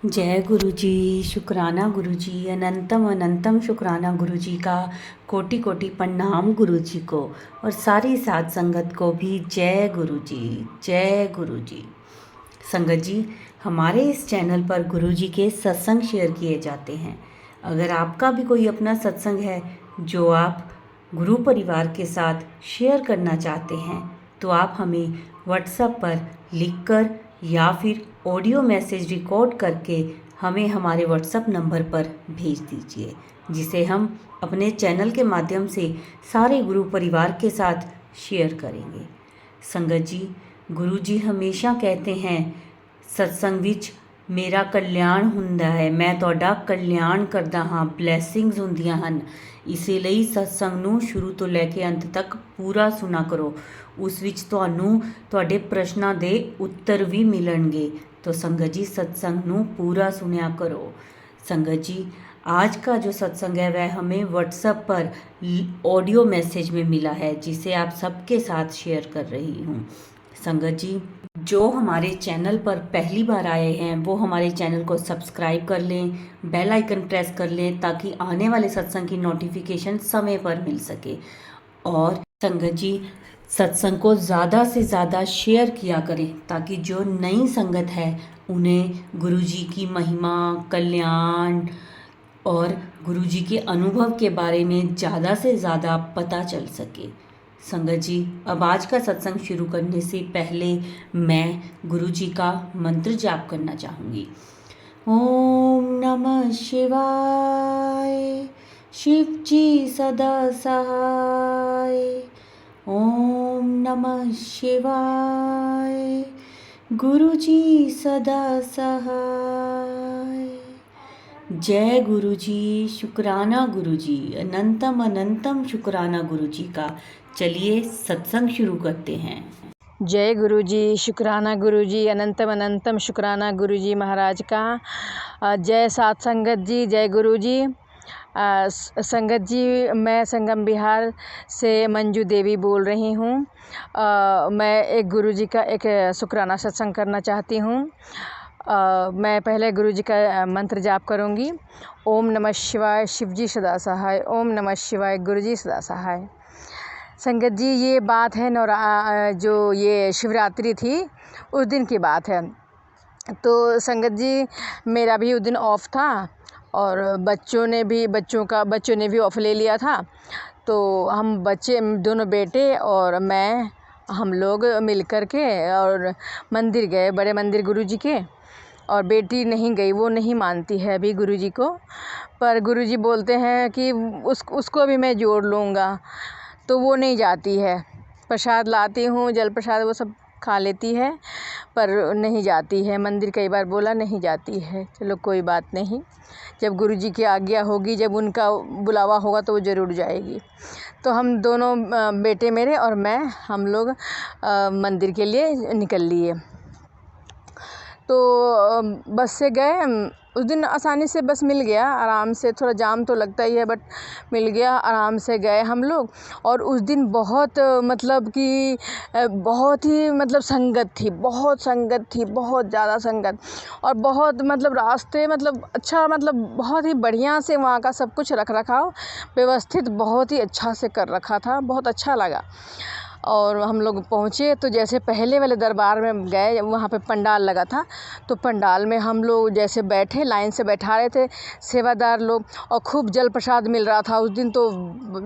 जय गुरु जी। शुक्राना गुरु जी, अनंतम अनंतम शुक्राना गुरु जी का। कोटि कोटि प्रणाम गुरु जी को और सारी साध संगत को भी जय गुरु जी। जय गुरु जी। संगत जी, हमारे इस चैनल पर गुरु जी के सत्संग शेयर किए जाते हैं। अगर आपका भी कोई अपना सत्संग है जो आप गुरु परिवार के साथ शेयर करना चाहते हैं तो आप हमें व्हाट्सएप पर लिखकर या फिर ऑडियो मैसेज रिकॉर्ड करके हमें हमारे व्हाट्सएप नंबर पर भेज दीजिए, जिसे हम अपने चैनल के माध्यम से सारे गुरु परिवार के साथ शेयर करेंगे। संगत जी, गुरु जी हमेशा कहते हैं सत्संग विच मेरा कल्याण ਹੁੰਦਾ है, मैं ਤੁਹਾਡਾ कल्याण करदा हाँ, ब्लैसिंग्स ਹੁੰਦੀਆਂ ਹਨ। ਇਸੇ ਲਈ ਸਤਸੰਗ ਨੂੰ ਸ਼ੁਰੂ ਤੋਂ ਲੈ ਕੇ ਅੰਤ ਤੱਕ ਪੂਰਾ ਸੁਣਾ ਕਰੋ। ਉਸ ਵਿੱਚ ਤੁਹਾਨੂੰ ਤੁਹਾਡੇ ਪ੍ਰਸ਼ਨਾਂ ਦੇ ਉੱਤਰ ਵੀ ਮਿਲਣਗੇ। तो संगत जी, सत्संग ਨੂੰ पूरा सुनया करो। संगत जी, आज का जो सत्संग है वह हमें व्हाट्सएप पर ऑडियो मैसेज में मिला है, जिसे आप सबके साथ शेयर कर रही हूँ। संगत जी, जो हमारे चैनल पर पहली बार आए हैं वो हमारे चैनल को सब्सक्राइब कर लें, बेल आइकन प्रेस कर लें ताकि आने वाले सत्संग की नोटिफिकेशन समय पर मिल सके। और संगत जी, सत्संग को ज़्यादा से ज़्यादा शेयर किया करें ताकि जो नई संगत है उन्हें गुरु जी की महिमा, कल्याण और गुरु जी के अनुभव के बारे में ज़्यादा से ज़्यादा पता चल सके। संगत जी, अब आज का सत्संग शुरू करने से पहले मैं गुरु जी का मंत्र जाप करना चाहूँगी। ओम नमः शिवाय, शिव जी सदा सहाय। ओम नमः शिवाय, गुरु जी सदा सहाय। जय गुरु जी। शुक्राना गुरु जी, अनंतम अनंतम शुक्राना गुरु जी का। चलिए सत्संग शुरू करते हैं। जय गुरु जी। शुक्राना गुरु जी, अनंतम अनंतम शुक्राना गुरु जी महाराज का। जय सात संगत जी, जय गुरु जी। संगत जी, मैं संगम बिहार से मंजू देवी बोल रही हूँ। मैं एक गुरु जी का एक शुक्राना सत्संग करना चाहती हूँ। मैं पहले गुरु जी का मंत्र जाप करूँगी। ओम नमः शिवाय, शिव जी सदा सहाय। ओम नमः शिवाय, गुरु जी सदा सहाय। संगत जी, ये बात है जो ये शिवरात्रि थी उस दिन की बात है। तो संगत जी, मेरा भी उस दिन ऑफ था और बच्चों ने भी ऑफ ले लिया था। तो हम बच्चे, दोनों बेटे और मैं, हम लोग मिल कर के और मंदिर गए, बड़े मंदिर गुरु जी के। और बेटी नहीं गई, वो नहीं मानती है अभी गुरु जी को, पर गुरु जी बोलते हैं कि उसको भी मैं जोड़ लूँगा, तो वो नहीं जाती है। प्रसाद लाती हूँ, जल प्रसाद वो सब खा लेती है, पर नहीं जाती है मंदिर। कई बार बोला, नहीं जाती है। चलो कोई बात नहीं, जब गुरु जी की आज्ञा होगी, जब उनका बुलावा होगा तो वो ज़रूर जाएगी। तो हम दोनों, बेटे मेरे और मैं, हम लोग मंदिर के लिए निकल लिए। तो बस से गए। उस दिन आसानी से बस मिल गया, आराम से। थोड़ा जाम तो लगता ही है, बट मिल गया, आराम से गए हम लोग। और उस दिन बहुत मतलब कि बहुत ही मतलब संगत थी, बहुत संगत थी, बहुत ज़्यादा संगत। और बहुत मतलब रास्ते, मतलब अच्छा, मतलब बहुत ही बढ़िया से वहाँ का सब कुछ रख रखाव व्यवस्थित बहुत ही अच्छा से कर रखा था, बहुत अच्छा लगा। और हम लोग पहुँचे तो जैसे पहले वाले दरबार में गए, वहाँ पे पंडाल लगा था। तो पंडाल में हम लोग जैसे बैठे, लाइन से बैठा रहे थे सेवादार लोग, और खूब जल प्रसाद मिल रहा था। उस दिन तो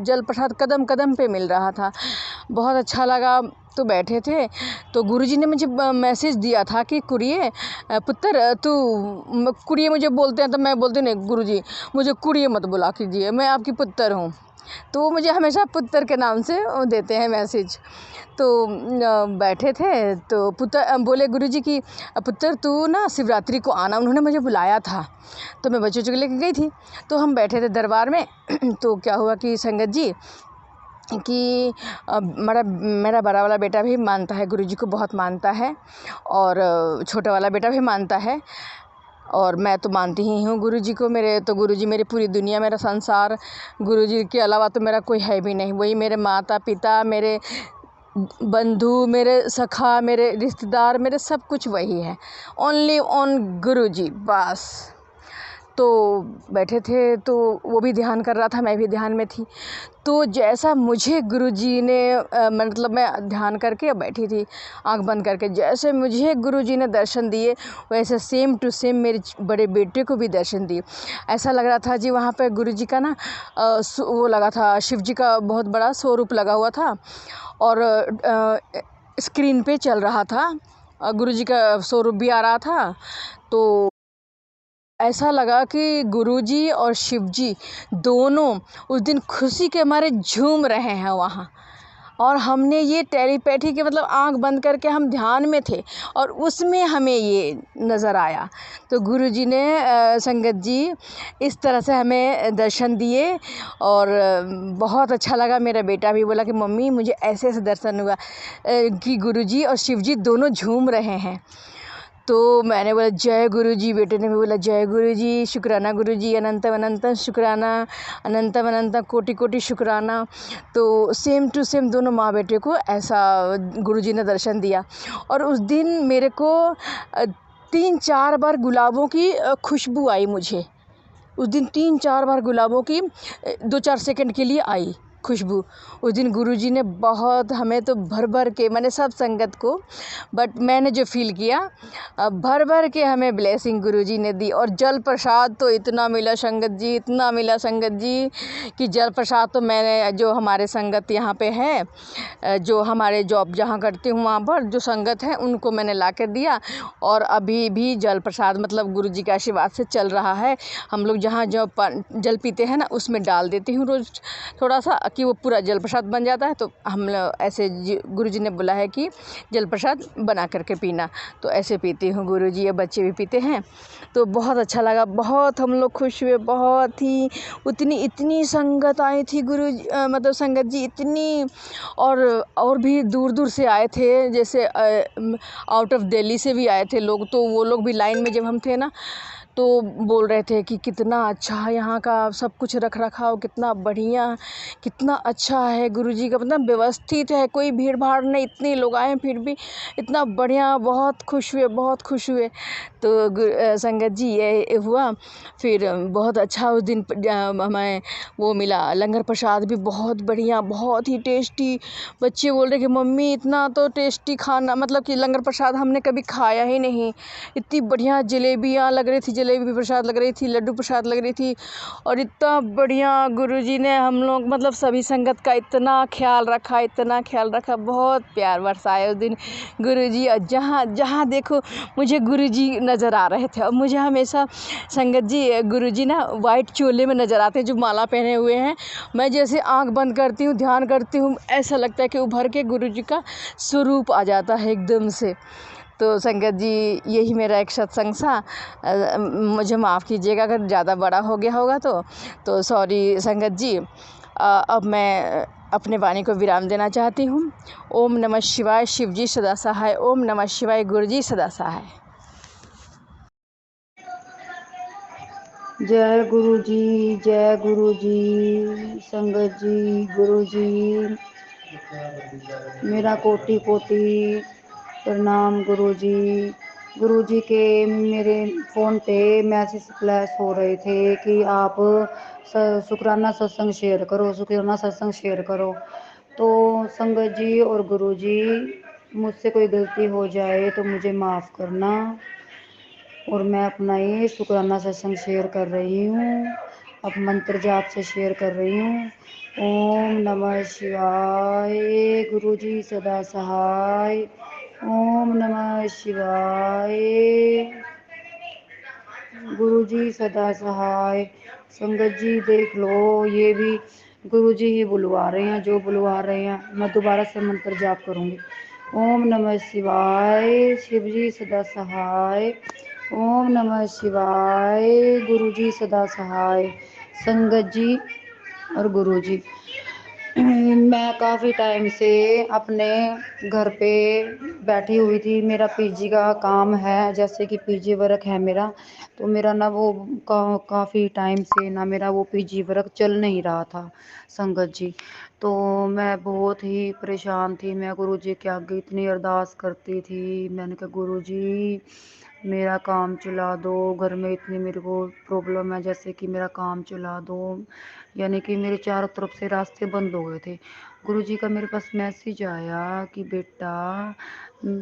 जल प्रसाद कदम कदम पे मिल रहा था, बहुत अच्छा लगा। तो बैठे थे तो गुरुजी ने मुझे मैसेज दिया था कि कुड़िए पुत्र, तू कुड़िए मुझे बोलते हैं, तो मैं बोलती नहीं, गुरुजी मुझे कुड़िए मत बुला कीजिए, मैं आपकी पुत्र हूँ। तो वो मुझे हमेशा पुत्र के नाम से देते हैं मैसेज। तो बैठे थे तो पुत्र बोले गुरुजी की, पुत्र तू ना शिवरात्रि को आना, उन्होंने मुझे बुलाया था। तो मैं बच्चों को लेकर गई थी। तो हम बैठे थे दरबार में। तो क्या हुआ कि संगत जी कि मेरा बड़ा वाला बेटा भी मानता है, गुरुजी को बहुत मानता है, और छोटा वाला बेटा भी मानता है, और मैं तो मानती ही हूँ गुरुजी को। मेरे तो गुरुजी मेरी पूरी दुनिया, मेरा संसार, गुरुजी के अलावा तो मेरा कोई है भी नहीं। वही मेरे माता पिता, मेरे बंधु, मेरे सखा, मेरे रिश्तेदार, मेरे सब कुछ वही है। ओनली ऑन गुरुजी बस। तो बैठे थे तो वो भी ध्यान कर रहा था, मैं भी ध्यान में थी। तो जैसा मुझे गुरुजी ने मतलब मैं ध्यान करके बैठी थी आंख बंद करके, जैसे मुझे गुरुजी ने दर्शन दिए वैसे सेम टू सेम मेरे बड़े बेटे को भी दर्शन दिए। ऐसा लग रहा था जी वहाँ पे गुरुजी का ना वो लगा था, शिव जी का बहुत बड़ा स्वरूप लगा हुआ था और स्क्रीन पे चल रहा था, गुरुजी का स्वरूप भी आ रहा था। तो ऐसा लगा कि गुरुजी और शिवजी दोनों उस दिन खुशी के मारे झूम रहे हैं वहाँ। और हमने ये टेलीपैथी के मतलब आंख बंद करके हम ध्यान में थे और उसमें हमें ये नज़र आया। तो गुरुजी ने संगत जी इस तरह से हमें दर्शन दिए और बहुत अच्छा लगा। मेरा बेटा भी बोला कि मम्मी मुझे ऐसे ऐसे दर्शन हुआ कि गुरुजी और शिवजी दोनों झूम रहे हैं। तो मैंने बोला जय गुरुजी, बेटे ने भी बोला जय गुरुजी, शुक्राना गुरुजी, अनंतम अनंतम शुक्राना, अनंतम अनंतम कोटि कोटि शुक्राना। तो सेम टू सेम दोनों माँ बेटे को ऐसा गुरुजी ने दर्शन दिया। और उस दिन मेरे को 3-4 बार गुलाबों की खुशबू आई मुझे। उस दिन 3-4 बार गुलाबों की 2-4 सेकंड के लिए आई खुशबू। उस दिन गुरुजी ने बहुत हमें तो भर भर के, मैंने सब संगत को, बट मैंने जो फील किया भर भर के हमें ब्लेसिंग गुरुजी ने दी। और जल प्रसाद तो इतना मिला संगत जी, इतना मिला संगत जी कि जल प्रसाद तो मैंने, जो हमारे संगत यहाँ पे है, जो हमारे जॉब जहाँ करती हूँ वहाँ पर जो संगत है उनको मैंने ला कर दिया। और अभी भी जल प्रसाद मतलब गुरुजी के आशीर्वाद से चल रहा है। हम लोग जहाँ जो जल पीते हैं ना उसमें डाल देती हूँ रोज़ थोड़ा सा कि वो पूरा जल प्रसाद बन जाता है। तो हम लोग ऐसे गुरुजी ने बोला है कि जल प्रसाद बना करके पीना, तो ऐसे पीती हूँ। गुरुजी, ये बच्चे भी पीते हैं। तो बहुत अच्छा लगा, बहुत हम लोग खुश हुए, बहुत ही। इतनी संगत आई थी मतलब संगत जी इतनी। और भी दूर दूर से आए थे, जैसे आउट ऑफ दिल्ली से भी आए थे लोग। तो वो लोग भी लाइन में जब हम थे ना तो बोल रहे थे कि कितना अच्छा है यहाँ का सब कुछ रख रखाव, कितना बढ़िया, कितना अच्छा है गुरुजी का, मतलब व्यवस्थित है, कोई भीड़ भाड़ नहीं, इतने लोग आए फिर भी इतना बढ़िया। बहुत खुश हुए, बहुत खुश हुए। तो संगत जी ये हुआ। फिर बहुत अच्छा उस दिन हमें वो मिला, लंगर प्रसाद भी बहुत बढ़िया, बहुत ही टेस्टी। बच्चे बोल रहे कि मम्मी इतना तो टेस्टी खाना, मतलब कि लंगर प्रसाद हमने कभी खाया ही नहीं। इतनी बढ़िया जलेबियाँ लग रही थी, जलेबी प्रसाद लग रही थी, लड्डू प्रसाद लग रही थी। और इतना बढ़िया गुरुजी ने हम लोग मतलब सभी संगत का इतना ख्याल रखा, इतना ख्याल रखा, बहुत प्यार बरसाया उस दिन गुरुजी। और जहाँ जहाँ देखो मुझे गुरुजी नज़र आ रहे थे। और मुझे हमेशा संगत जी गुरुजी ना वाइट चोले में नज़र आते हैं, जो माला पहने हुए हैं। मैं जैसे आंख बंद करती हूँ, ध्यान करती हूँ, ऐसा लगता है कि उभर के गुरुजी का स्वरूप आ जाता है एकदम से। तो संगत जी यही मेरा एक सत्संग था। मुझे माफ़ कीजिएगा अगर ज़्यादा बड़ा हो गया होगा तो सॉरी संगत जी। अब मैं अपने वाणी को विराम देना चाहती हूँ। ओम नमः शिवाय, शिवजी सदा सहाय। ओम नमः शिवाय, गुरुजी सदा सहाय। जय गुरु जी, जय गुरु जी, संगत जी, गुरु जी, मेरा कोटि कोटि प्रणाम गुरु जी। गुरु जी के मेरे फ़ोन पे मैसेज फ्लैश हो रहे थे कि आप शुक्राना सत्संग शेयर करो, शुक्राना सत्संग शेयर करो। तो संगत जी और गुरु जी, मुझसे कोई गलती हो जाए तो मुझे माफ़ करना। और मैं अपना ये शुक्राना सत्संग शेयर कर रही हूँ, अब मंत्र जाप से शेयर कर रही हूँ। ओम नमः शिवाय, गुरु जी सदा सहाय। ओम नमः शिवाय, गुरु जी सदा सहाय। संगत जी देख लो, ये भी गुरु जी ही बुलवा रहे हैं, जो बुलवा रहे हैं। मैं दोबारा से मंत्र जाप करूँगी। ओम नमः शिवाय, शिव जी सदा सहाय। ओम नमः शिवाय, गुरु जी सदा सहाय। संगत जी और गुरु जी, मैं काफ़ी टाइम से अपने घर पे बैठी हुई थी। मेरा पीजी का काम है, जैसे कि पीजी वर्क है मेरा। तो मेरा ना वो काफ़ी टाइम से ना मेरा वो पीजी वर्क चल नहीं रहा था संगत जी। तो मैं बहुत ही परेशान थी। मैं गुरुजी के आगे इतनी अरदास करती थी। मैंने कहा गुरुजी मेरा काम चला दो, घर में इतनी मेरे को प्रॉब्लम है, जैसे कि मेरा काम चला दो। यानी कि मेरे चारों तरफ से रास्ते बंद हो गए थे। गुरुजी का मेरे पास मैसेज आया कि बेटा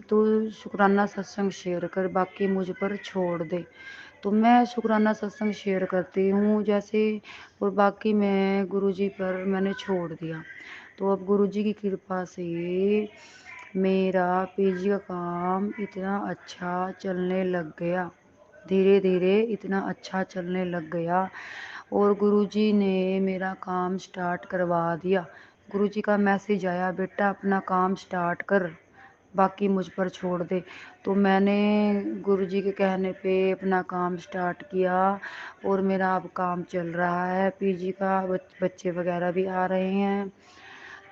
तू शुक्राना सत्संग शेयर कर, बाकी मुझ पर छोड़ दे। तो मैं शुक्राना सत्संग शेयर करती हूँ जैसे, और बाकी मैं गुरुजी पर मैंने छोड़ दिया। तो अब गुरुजी की कृपा से मेरा पीजी का काम इतना अच्छा चलने लग गया, धीरे धीरे इतना अच्छा चलने लग गया। और गुरुजी ने मेरा काम स्टार्ट करवा दिया। गुरुजी का मैसेज आया, बेटा अपना काम स्टार्ट कर, बाकी मुझ पर छोड़ दे। तो मैंने गुरुजी के कहने पे अपना काम स्टार्ट किया और मेरा अब काम चल रहा है। पीजी का बच्चे वगैरह भी आ रहे हैं।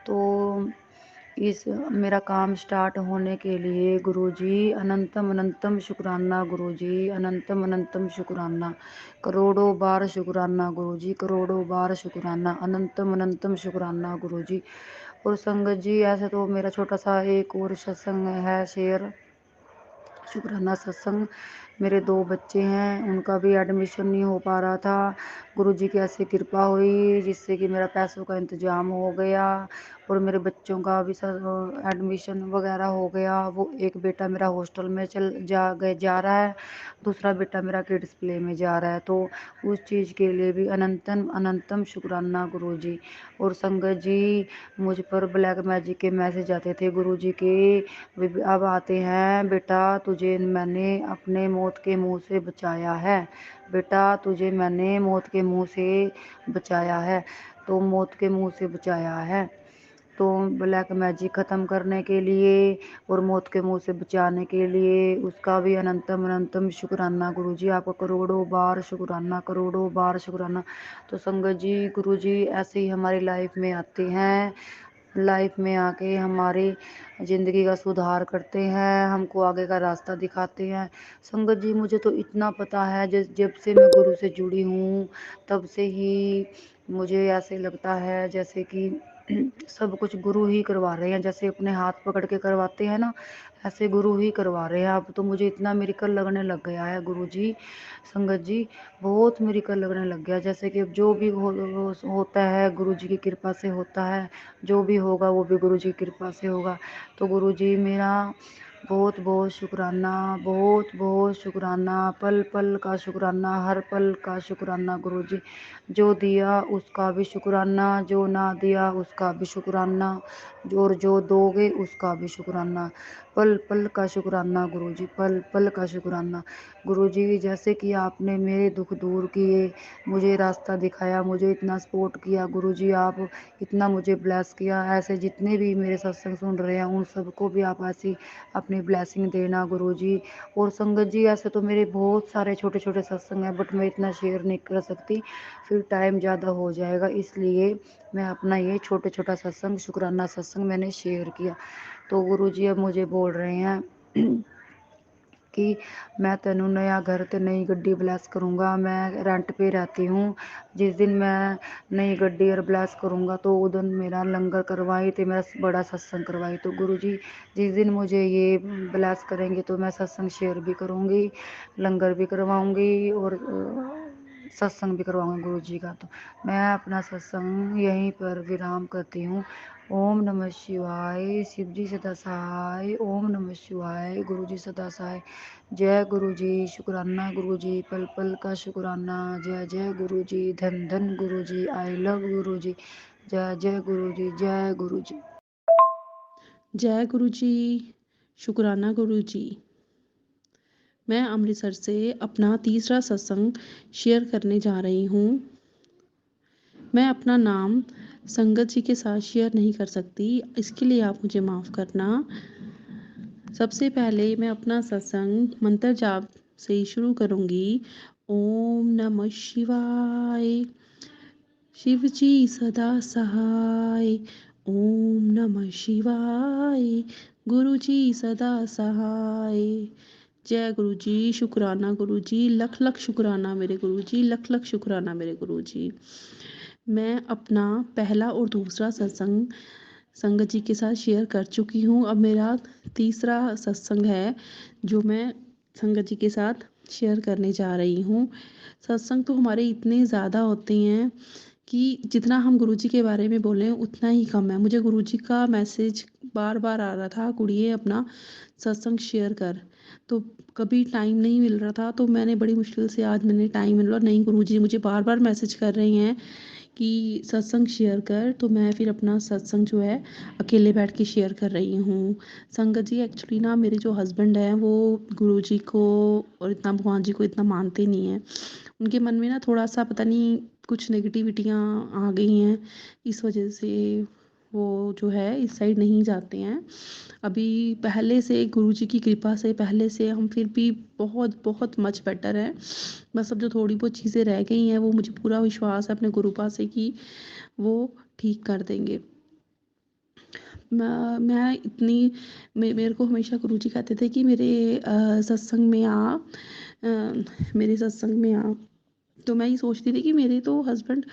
तो इस मेरा काम स्टार्ट होने के लिए गुरुजी अनंतम अनंतम शुक्राना, गुरुजी अनंतम अनंतम शुक्राना, करोड़ों बार शुक्राना गुरुजी, करोड़ों बार शुक्राना, अनंतम अनंतम शुक्राना गुरुजी। और संगत जी ऐसे तो मेरा छोटा सा एक और सत्संग है शेयर, शुक्राना सत्संग। मेरे 2 बच्चे हैं, उनका भी एडमिशन नहीं हो पा रहा था। गुरुजी की ऐसी कृपा हुई जिससे कि मेरा पैसों का इंतज़ाम हो गया और मेरे बच्चों का भी एडमिशन वगैरह हो गया। वो एक बेटा मेरा हॉस्टल में जा रहा है, दूसरा बेटा मेरा किड्स प्ले में जा रहा है। तो उस चीज़ के लिए भी अनंतम अनंतम शुक्राना गुरुजी। और संगत जी मुझ पर ब्लैक मैजिक के मैसेज आते थे गुरुजी के, अब आते हैं, बेटा तुझे मैंने अपने मौत के मुंह से बचाया है, बेटा तुझे मैंने मौत के मुंह से बचाया है। तो मौत के मुंह से बचाया है, तो ब्लैक मैजिक ख़त्म करने के लिए और मौत के मुंह से बचाने के लिए उसका भी अनंतम अनंतम शुक्राना गुरुजी। आपको करोड़ों बार शुक्राना, करोड़ों बार शुक्राना। तो संगत जी गुरुजी ऐसे ही हमारी लाइफ में आते हैं, लाइफ में आके हमारी ज़िंदगी का सुधार करते हैं, हमको आगे का रास्ता दिखाते हैं। संगत जी मुझे तो इतना पता है, जब से मैं गुरु से जुड़ी हूँ तब से ही मुझे ऐसे लगता है जैसे कि सब कुछ गुरु ही करवा रहे हैं, जैसे अपने हाथ पकड़ के करवाते हैं ना, ऐसे गुरु ही करवा रहे हैं। अब तो मुझे इतना मिरेकल लगने लग गया है गुरुजी, संगत जी बहुत मिरेकल लगने लग गया। जैसे कि अब जो भी होता है गुरुजी की कृपा से होता है, जो भी होगा वो भी गुरुजी की कृपा से होगा। तो गुरुजी मेरा बहुत बहुत शुक्राना, बहुत बहुत शुक्राना, पल पल का शुक्राना, हर पल का शुक्राना गुरुजी। जो दिया उसका भी शुक्राना, जो ना दिया उसका भी शुक्राना, और जो दोगे उसका भी शुक्राना। पल पल का शुक्राना गुरुजी, पल पल का शुक्राना गुरुजी। जैसे कि आपने मेरे दुख दूर किए, मुझे रास्ता दिखाया, मुझे इतना सपोर्ट किया गुरुजी, आप इतना मुझे ब्लेस किया। ऐसे जितने भी मेरे सत्संग सुन रहे हैं उन सबको भी आप ऐसी अपनी ब्लेसिंग देना गुरुजी। और संगत जी ऐसे तो मेरे बहुत सारे छोटे छोटे सत्संग हैं, बट मैं इतना शेयर नहीं कर सकती, फिर टाइम ज़्यादा हो जाएगा, इसलिए मैं अपना ये छोटा छोटा सत्संग शुक्राना सत्संग मैंने शेयर किया। तो गुरुजी अब मुझे बोल रहे हैं कि मैं तेनू नया घर ते नई गड्डी ब्लैस करूँगा। मैं रेंट पे रहती हूँ, जिस दिन मैं नई गड्डी और ब्लैस करूँगा तो उस दिन मेरा लंगर करवाई तो मेरा बड़ा सत्संग करवाई। तो गुरुजी जिस दिन मुझे ये ब्लैस करेंगे तो मैं सत्संग शेयर भी करूँगी, लंगर भी करवाऊँगी और सत्संग भी करवाऊँगी गुरुजी का। तो मैं अपना सत्संग यहीं पर विराम करती हूँ। ओम नमः शिवाय, शिव जी सदा सहाय, ओम नमः शिवाय, गुरु जी सदा सहाय। जय गुरु जी, शुक्राना गुरु जी, पल पल का शुक्राना। जय जय गुरु जी, धन धन गुरु जी, आई लव गुरु जी। जय जय गुरु जी, जय गुरु जी। जय गुरु जी, शुक्राना गुरु जी। मैं अमृतसर से अपना तीसरा सत्संग शेयर करने जा रही हूँ। मैं अपना नाम संगत जी के साथ शेयर नहीं कर सकती, इसके लिए आप मुझे माफ़ करना। सबसे पहले मैं अपना सत्संग मंत्र जाप से शुरू करूँगी। ओम नमः शिवाय, शिव जी सदा सहाय। ओम नमः शिवाय। गुरु जी सदा सहाय। जय गुरु जी। शुक्राना गुरु जी, लख लख शुक्राना मेरे गुरु जी, लख लख शुक्राना मेरे गुरु जी। मैं अपना पहला और दूसरा सत्संग संगत जी के साथ शेयर कर चुकी हूँ। अब मेरा तीसरा सत्संग है जो मैं संगत जी के साथ शेयर करने जा रही हूँ। सत्संग तो हमारे इतने ज़्यादा होते हैं कि जितना हम गुरुजी के बारे में बोलें उतना ही कम है। मुझे गुरुजी का मैसेज बार बार आ रहा था, कुड़िए अपना सत्संग शेयर कर। तो कभी टाइम नहीं मिल रहा था, तो मैंने बड़ी मुश्किल से आज मैंने टाइम मिला। नहीं, गुरुजी मुझे बार बार मैसेज कर रहे हैं कि सत्संग शेयर कर, तो मैं फिर अपना सत्संग जो है अकेले बैठ के शेयर कर रही हूँ। संगत जी, एक्चुअली ना मेरे जो हस्बैंड हैं वो गुरुजी को और इतना भगवान जी को इतना मानते नहीं हैं। उनके मन में ना थोड़ा सा पता नहीं कुछ नेगेटिविटियाँ आ गई हैं, इस वजह से वो जो है इस साइड नहीं जाते हैं। अभी पहले से गुरुजी की कृपा से पहले से हम फिर भी बहुत बहुत मच बेटर हैं। बस अब जो थोड़ी बहुत चीज़ें रह गई हैं वो मुझे पूरा विश्वास है अपने गुरुपा से कि वो ठीक कर देंगे। मैं इतनी मेरे को हमेशा गुरुजी कहते थे कि सत्संग में मेरे सत्संग में आ। तो मैं ये सोचती थी कि मेरे तो हस्बैंड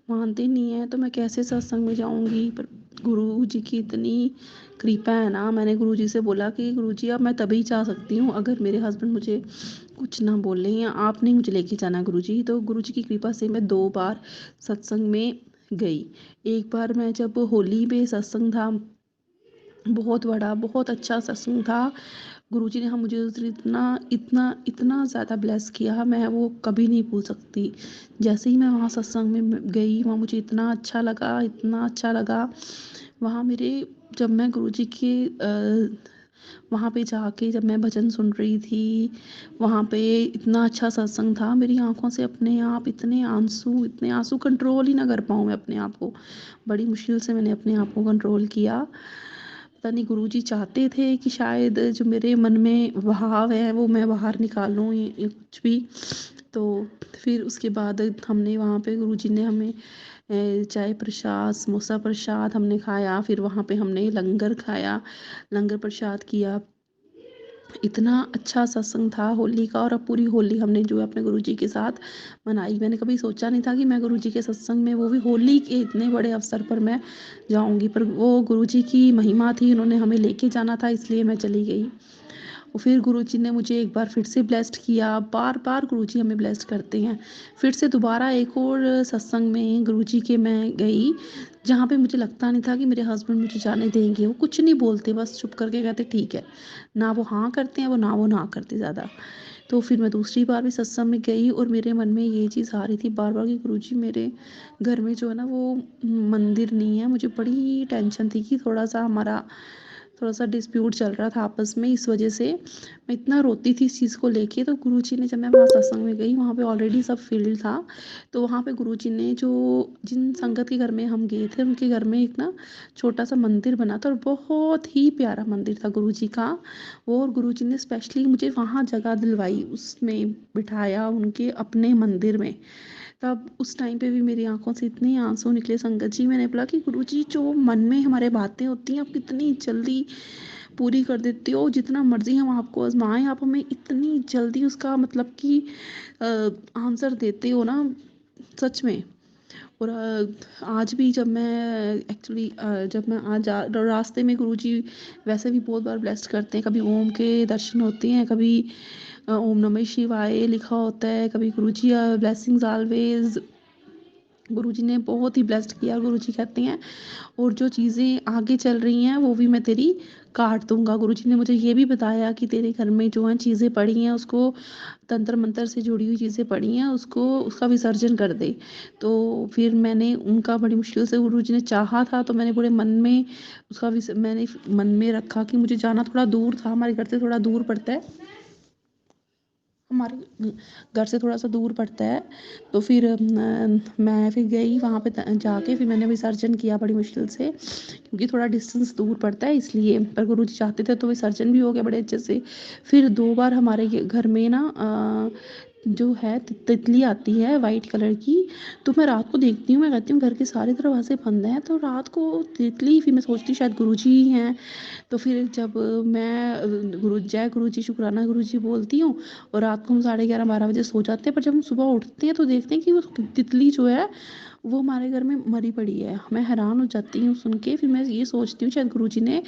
मानते नहीं हैं, तो मैं कैसे सत्संग में जाऊंगी। पर गुरु जी की इतनी कृपा है ना। मैंने गुरु जी से बोला कि गुरु जी अब मैं तभी जा सकती हूँ अगर मेरे हस्बैंड मुझे कुछ ना बोले या आप नहीं मुझे लेके जाना गुरु जी। तो गुरु जी की कृपा से मैं 2 बार सत्संग में गई। एक बार मैं जब होली पे सत्संग था, बहुत बड़ा बहुत अच्छा सत्संग था। गुरुजी ने मुझे उस दिन इतना इतना इतना ज़्यादा ब्लेस किया, मैं वो कभी नहीं भूल सकती। जैसे ही मैं वहाँ सत्संग में गई, वहाँ मुझे इतना अच्छा लगा, इतना अच्छा लगा। वहाँ मेरे जब मैं गुरुजी के वहाँ पे जाके जब मैं भजन सुन रही थी, वहाँ पे इतना अच्छा सत्संग था। मेरी आंखों से अपने आप इतने आंसू कंट्रोल ही ना कर पाऊँ मैं अपने आप को। बड़ी मुश्किल से मैंने अपने आप को कंट्रोल किया। पता नहीं गुरुजी चाहते थे कि शायद जो मेरे मन में भाव है वो मैं बाहर निकालूं ये कुछ भी। तो फिर उसके बाद हमने वहाँ पे गुरुजी ने हमें चाय प्रसाद समोसा प्रसाद हमने खाया। फिर वहाँ पे हमने लंगर खाया, लंगर प्रसाद किया। इतना अच्छा सत्संग था होली का। और अब पूरी होली हमने जो है अपने गुरुजी के साथ मनाई। मैंने कभी सोचा नहीं था कि मैं गुरुजी के सत्संग में, वो भी होली के इतने बड़े अवसर पर मैं जाऊंगी। पर वो गुरुजी की महिमा थी, उन्होंने हमें लेके जाना था, इसलिए मैं चली गई। और फिर गुरुजी ने मुझे एक बार फिर से ब्लेस्ड किया। बार बार गुरुजी हमें ब्लेस्ड करते हैं। फिर से दोबारा एक और सत्संग में गुरुजी के मैं गई, जहाँ पे मुझे लगता नहीं था कि मेरे हस्बैंड मुझे जाने देंगे। वो कुछ नहीं बोलते, बस चुप करके कहते ठीक है। ना वो हाँ करते हैं, वो ना करते ज़्यादा। तो फिर मैं दूसरी बार भी सत्संग में गई और मेरे मन में ये चीज़ आ रही थी बार बार कि गुरुजी मेरे घर में जो है ना वो मंदिर नहीं है। मुझे बड़ी टेंशन थी कि थोड़ा सा डिस्प्यूट चल रहा था आपस में, इस वजह से मैं इतना रोती थी इस चीज़ को लेके। तो गुरुजी ने, जब मैं वहाँ सत्संग में गई, वहाँ पे ऑलरेडी सब फील्ड था। तो वहाँ पे गुरुजी ने जो जिन संगत के घर में हम गए थे उनके घर में एक ना छोटा सा मंदिर बना था और बहुत ही प्यारा मंदिर था गुरुजी का। और गुरुजी ने स्पेशली मुझे वहाँ जगह दिलवाई, उसमें बिठाया उनके अपने मंदिर में। तब उस टाइम पे भी मेरी आंखों से इतने आंसू निकले संगत जी। मैंने बोला कि गुरुजी जो मन में हमारे बातें होती हैं आप कितनी जल्दी पूरी कर देते हो। जितना मर्जी हम आपको आजमाएं, आप हमें इतनी जल्दी उसका मतलब कि आंसर देते हो ना, सच में। और आज भी जब मैं एक्चुअली जब मैं आज रास्ते में गुरुजी वैसे भी बहुत बार ब्लेस्ड करते हैं। कभी ओम के दर्शन होते हैं, कभी ओम नमः शिवाय लिखा होता है, कभी गुरुजी ब्लेसिंग्स ऑलवेज। गुरुजी ने बहुत ही ब्लेस्ड किया। गुरुजी कहते हैं और जो चीज़ें आगे चल रही हैं वो भी मैं तेरी काट दूंगा। गुरुजी ने मुझे ये भी बताया कि तेरे घर में जो है चीज़ें पड़ी हैं, उसको तंत्र मंत्र से जुड़ी हुई चीज़ें पड़ी हैं, उसको उसका विसर्जन कर दे। तो फिर मैंने उनका बड़ी मुश्किल से, गुरुजी ने चाहा था तो मैंने पूरे मन में मैंने मन में रखा कि मुझे जाना थोड़ा दूर था, हमारे घर से थोड़ा दूर पड़ता है, हमारे घर से थोड़ा सा दूर पड़ता है। तो फिर मैं फिर गई वहाँ पे जाके फिर मैंने विसर्जन किया बड़ी मुश्किल से, क्योंकि थोड़ा डिस्टेंस दूर पड़ता है इसलिए। पर गुरुजी चाहते थे तो विसर्जन भी हो गया बड़े अच्छे से। फिर 2 बार हमारे घर में ना जो है तितली आती है वाइट कलर की, तो मैं रात को देखती हूँ, मैं कहती हूँ घर के सारे दरवाजे बंद हैं, तो रात को तितली, फिर मैं सोचती हूँ शायद गुरुजी ही हैं। तो फिर जब मैं जय गुरुजी शुक्राना गुरुजी बोलती हूँ, और रात को हम 11:30-12 बजे सो जाते हैं, पर जब हम सुबह उठते हैं तो देखते हैं कि वो तितली जो है वो हमारे घर में मरी पड़ी है। मैं हैरान हो जाती हूँ सुन के, फिर मैं ये सोचती हूँ शायद गुरुजी ने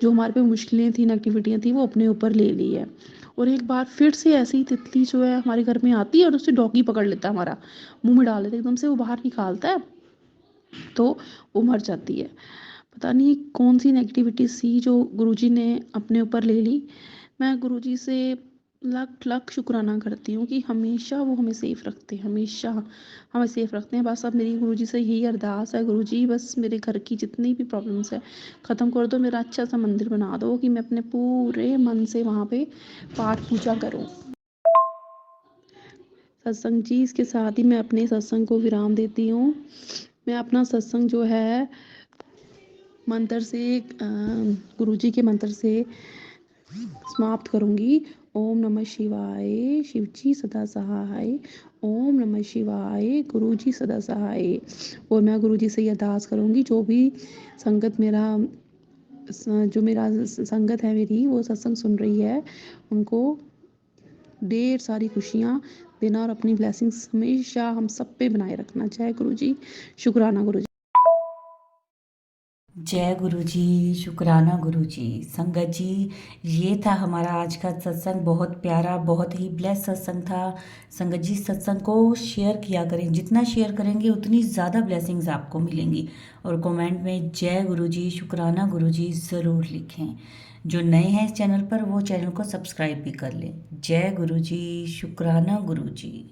जो हमारे पे मुश्किलें थी, नेगेटिविटियाँ थी, वो अपने ऊपर ले ली है। और एक बार फिर से ऐसे ही तितली जो है हमारे घर में आती है और उससे डॉगी पकड़ लेता है, हमारा मुंह में डाल लेता है, एकदम से वो बाहर निकालता है, तो वो मर जाती है। पता नहीं कौन सी नेगेटिविटी सी जो गुरुजी ने अपने ऊपर ले ली। मैं गुरुजी से लाख लाख शुक्राना करती हूँ कि हमेशा वो हमें सेफ़ रखते हैं, हमेशा हमें सेफ़ रखते हैं। बस अब मेरी गुरुजी से यही अरदास है, गुरुजी बस मेरे घर की जितनी भी प्रॉब्लम्स है ख़त्म कर दो, मेरा अच्छा सा मंदिर बना दो कि मैं अपने पूरे मन से वहाँ पे पाठ पूजा करूँ। सत्संग जी, इसके साथ ही मैं अपने सत्संग को विराम देती हूँ। मैं अपना सत्संग जो है मंत्र से गुरुजी के मंत्र से समाप्त करूँगी। ओम नमः शिवाय, शिवजी सदा सहाय। ओम नमः शिवाय, गुरुजी सदा सहाय। और मैं गुरुजी से ये अरदास करूँगी, जो भी संगत मेरा जो मेरा संगत है मेरी, वो सत्संग सुन रही है, उनको ढेर सारी खुशियाँ देना और अपनी ब्लेसिंग्स हमेशा हम सब पे बनाए रखना। जय गुरुजी, शुक्राना गुरुजी। जय गुरुजी, शुक्राना गुरुजी। संगत जी, ये था हमारा आज का सत्संग। बहुत प्यारा, बहुत ही ब्लेस सत्संग था। संगत जी, सत्संग को शेयर किया करें, जितना शेयर करेंगे उतनी ज़्यादा ब्लेसिंग्स आपको मिलेंगी। और कमेंट में जय गुरुजी, शुक्राना गुरुजी ज़रूर लिखें। जो नए हैं इस चैनल पर, वो चैनल को सब्सक्राइब भी कर लें। जय गुरुजी, शुक्राना गुरुजी।